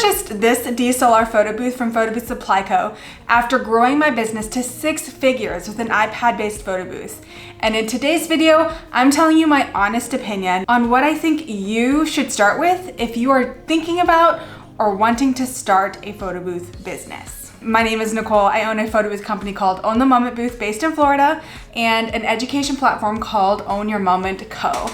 purchased this DSLR photo booth from Photo Booth Supply Co. after growing my business to 6 figures with an iPad-based photo booth. And in today's video, I'm telling you my honest opinion on what I think you should start with if you are thinking about or wanting to start a photo booth business. My name is Nicole. I own a photo booth company called Own the Moment Booth based in Florida and an education platform called Own Your Moment Co.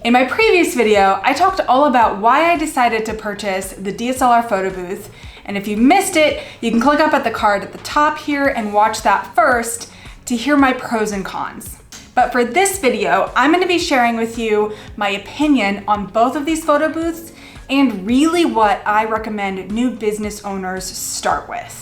In my previous video, I talked all about why I decided to purchase the DSLR photo booth. And if you missed it, you can click up at the card at the top here and watch that first to hear my pros and cons. But for this video, I'm going to be sharing with you my opinion on both of these photo booths and really what I recommend new business owners start with.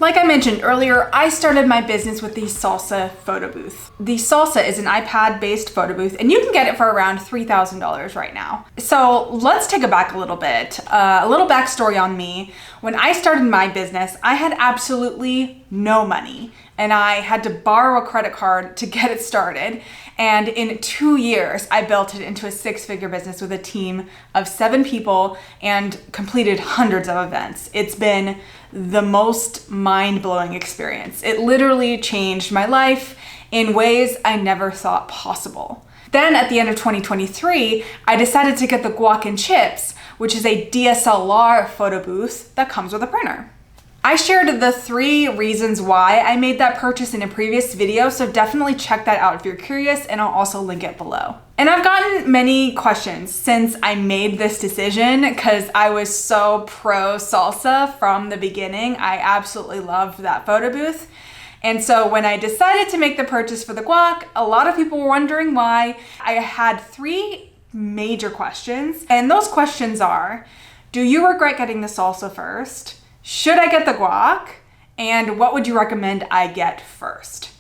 Like I mentioned earlier, I started my business with the Salsa photo booth. The Salsa is an iPad-based photo booth, and you can get it for around $3,000 right now. So let's take it back a little bit. A little backstory on me. When I started my business, I had absolutely no money, and I had to borrow a credit card to get it started. And in 2 years, I built it into a 6-figure business with a team of 7 people and completed hundreds of events. It's been the most mind-blowing experience. It literally changed my life in ways I never thought possible. Then at the end of 2023, I decided to get the Guac and Chips, which is a DSLR photo booth that comes with a printer. I shared the 3 reasons why I made that purchase in a previous video, so definitely check that out if you're curious, and I'll also link it below. And I've gotten many questions since I made this decision because I was so pro Salsa from the beginning. I absolutely loved that photo booth. And so when I decided to make the purchase for the Guac, a lot of people were wondering why. I had 3 major questions, and those questions are, do you regret getting the Salsa first? Should I get the Guac? And what would you recommend I get first?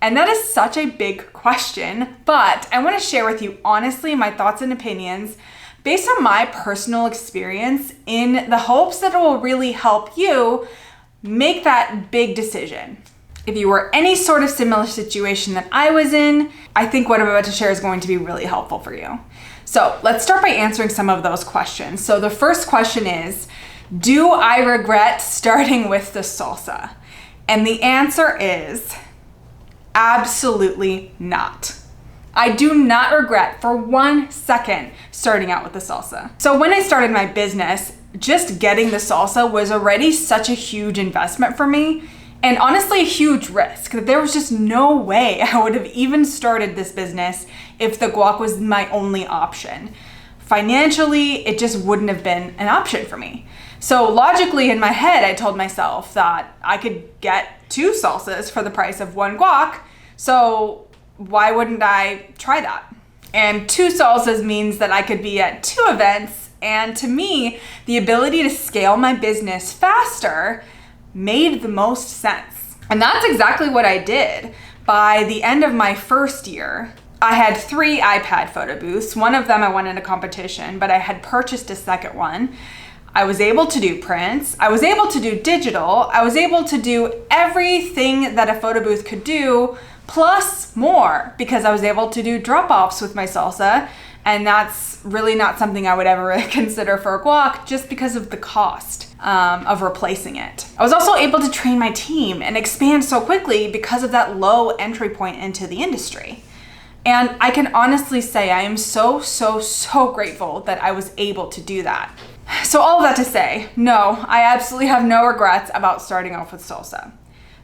And that is such a big question, but I want to share with you honestly my thoughts and opinions based on my personal experience in the hopes that it will really help you make that big decision. If you were any sort of similar situation that I was in, I think what I'm about to share is going to be really helpful for you. So let's start by answering some of those questions. So the first question is, do I regret starting with the Salsa? And the answer is absolutely not. I do not regret for 1 second starting out with the Salsa. So when I started my business, just getting the Salsa was already such a huge investment for me, and honestly a huge risk. There was just no way I would have even started this business if the Guac was my only option. Financially, it just wouldn't have been an option for me. So logically in my head, I told myself that I could get 2 Salsas for the price of 1 Guac, so why wouldn't I try that? And 2 Salsas means that I could be at 2 events, and to me, the ability to scale my business faster made the most sense. And that's exactly what I did. By the end of my first year, I had 3 iPad photo booths. One of them I won in a competition, but I had purchased a second one. I was able to do prints, I was able to do digital, I was able to do everything that a photo booth could do, plus more, because I was able to do drop-offs with my Salsa, and that's really not something I would ever consider for a Guac just because of the cost of replacing it. I was also able to train my team and expand so quickly because of that low entry point into the industry. And I can honestly say I am so grateful that I was able to do that. So all of that to say, no, I absolutely have no regrets about starting off with Salsa.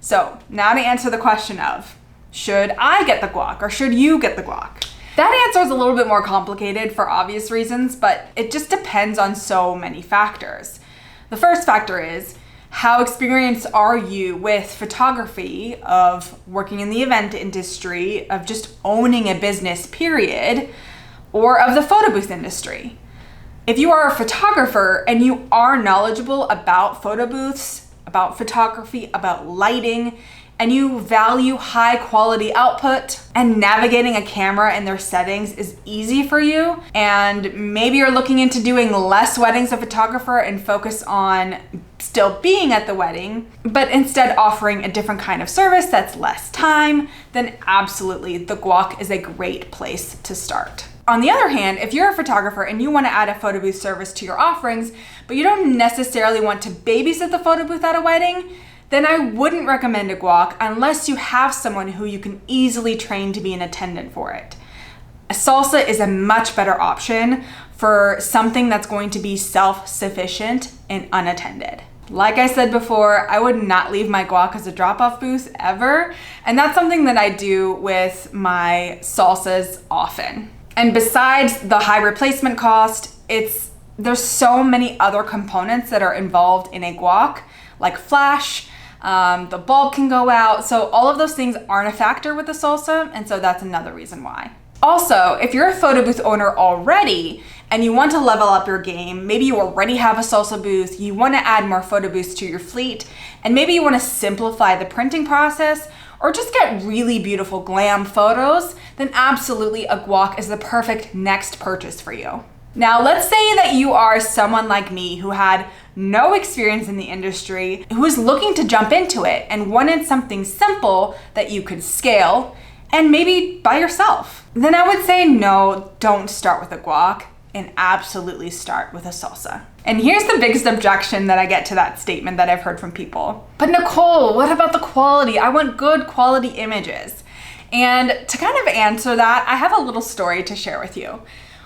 So now to answer the question of, should I get the Guac or should you get the Guac? That answer is a little bit more complicated for obvious reasons, but it just depends on so many factors. The first factor is, how experienced are you with photography, of working in the event industry, of just owning a business, period, or of the photo booth industry? If you are a photographer and you are knowledgeable about photo booths, about photography, about lighting, and you value high quality output and navigating a camera and their settings is easy for you, and maybe you're looking into doing less weddings as a photographer and focus on still being at the wedding, but instead offering a different kind of service that's less time, then absolutely the Guac is a great place to start. On the other hand, if you're a photographer and you want to add a photo booth service to your offerings, but you don't necessarily want to babysit the photo booth at a wedding, then I wouldn't recommend a guac unless you have someone who you can easily train to be an attendant for it. A salsa is a much better option for something that's going to be self-sufficient and unattended. Like I said before, I would not leave my guac as a drop-off booth ever, and that's something that I do with my salsas often. And besides the high replacement cost, there's so many other components that are involved in a guac, like flash, the bulb can go out, so all of those things aren't a factor with the salsa, and so that's another reason why. Also, if you're a photo booth owner already and you want to level up your game, maybe you already have a salsa booth, you want to add more photo booths to your fleet, and maybe you want to simplify the printing process or just get really beautiful glam photos, then absolutely a guac is the perfect next purchase for you. Now, let's say that you are someone like me who had no experience in the industry, who was looking to jump into it and wanted something simple that you could scale and maybe by yourself. Then I would say no, don't start with a guac and absolutely start with a salsa. And here's the biggest objection that I get to that statement that I've heard from people. But Nicole, what about the quality? I want good quality images. And to kind of answer that, I have a little story to share with you.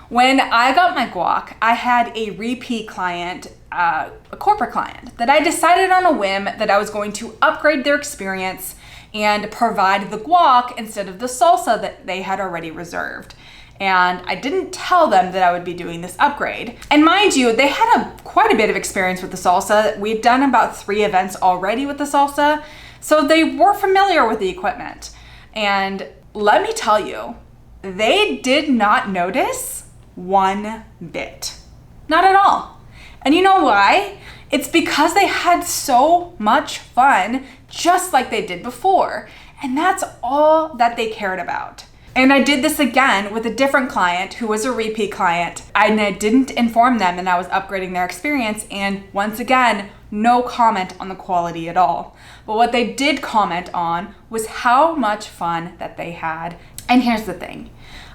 When I got my guac, I had a repeat client, a corporate client, that I decided on a whim that I was going to upgrade their experience and provide the guac instead of the salsa that they had already reserved. And I didn't tell them that I would be doing this upgrade. And mind you, they had quite a bit of experience with the salsa. We'd done about 3 events already with the salsa, so they were familiar with the equipment. And let me tell you, they did not notice one bit. Not at all. And you know why? It's because they had so much fun, just like they did before. And that's all that they cared about. And I did this again with a different client who was a repeat client. And I didn't inform them that I was upgrading their experience. And once again, no comment on the quality at all. But what they did comment on was how much fun that they had. And here's the thing.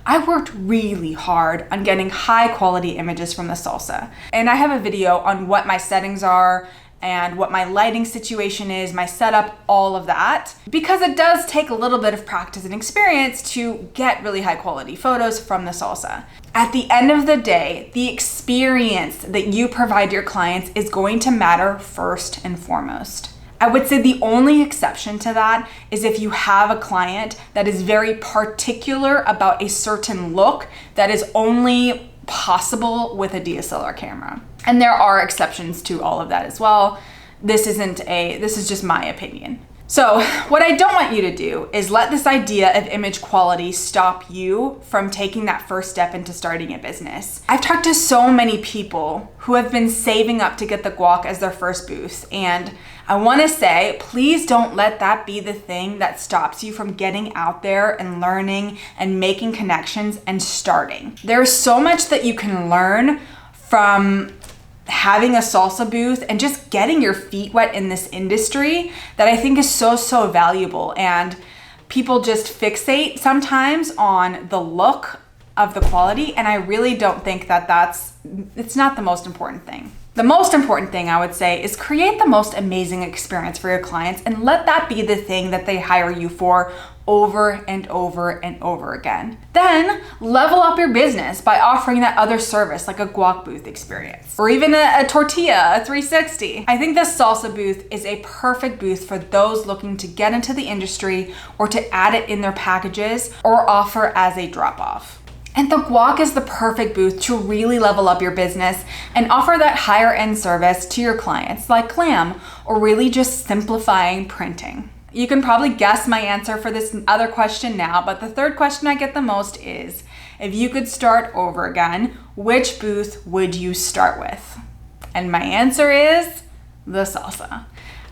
I worked really hard on getting high quality images from the salsa. And I have a video on what my settings are and what my lighting situation is, my setup, all of that, because it does take a little bit of practice and experience to get really high quality photos from the salsa. At the end of the day, the experience that you provide your clients is going to matter first and foremost. I would say the only exception to that is if you have a client that is very particular about a certain look that is only possible with a DSLR camera. And there are exceptions to all of that as well. This is just my opinion. So what I don't want you to do is let this idea of image quality stop you from taking that first step into starting a business. I've talked to so many people who have been saving up to get the guac as their first booth, and I want to say, please don't let that be the thing that stops you from getting out there and learning and making connections and starting. There's so much that you can learn from having a salsa booth and just getting your feet wet in this industry that I think is so valuable. And people just fixate sometimes on the look of the quality, and I really don't think that it's not the most important thing. The most important thing I would say is create the most amazing experience for your clients and let that be the thing that they hire you for over and over and over again. Then level up your business by offering that other service like a guac booth experience or even a tortilla, a 360. I think the salsa booth is a perfect booth for those looking to get into the industry or to add it in their packages or offer as a drop-off. And the guac is the perfect booth to really level up your business and offer that higher end service to your clients like glam or really just simplifying printing. You can probably guess my answer for this other question now, but the third question I get the most is, if you could start over again, which booth would you start with? And my answer is the salsa.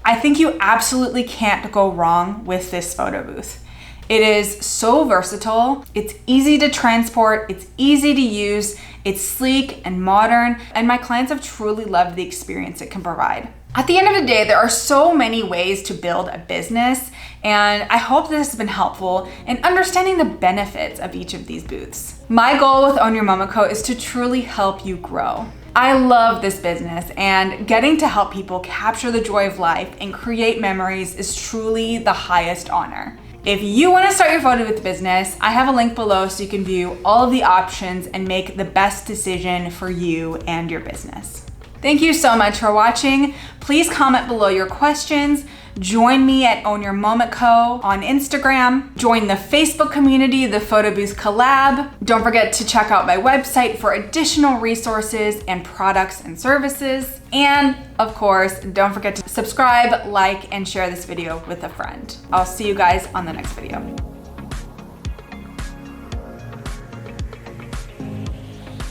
I think you absolutely can't go wrong with this photo booth. It is so versatile, it's easy to transport, it's easy to use, it's sleek and modern, and my clients have truly loved the experience it can provide. At the end of the day, there are so many ways to build a business, and I hope this has been helpful in understanding the benefits of each of these booths. My goal with Own Your Momoko is to truly help you grow. I love this business, and getting to help people capture the joy of life and create memories is truly the highest honor. If you want to start your photo booth business, I have a link below so you can view all of the options and make the best decision for you and your business. Thank you so much for watching. Please comment below your questions. Join me at Own Your Momoko on Instagram. Join the Facebook community, the Photo Booth Collab. Don't forget to check out my website for additional resources and products and services. And of course, don't forget to subscribe, like, and share this video with a friend. I'll see you guys on the next video.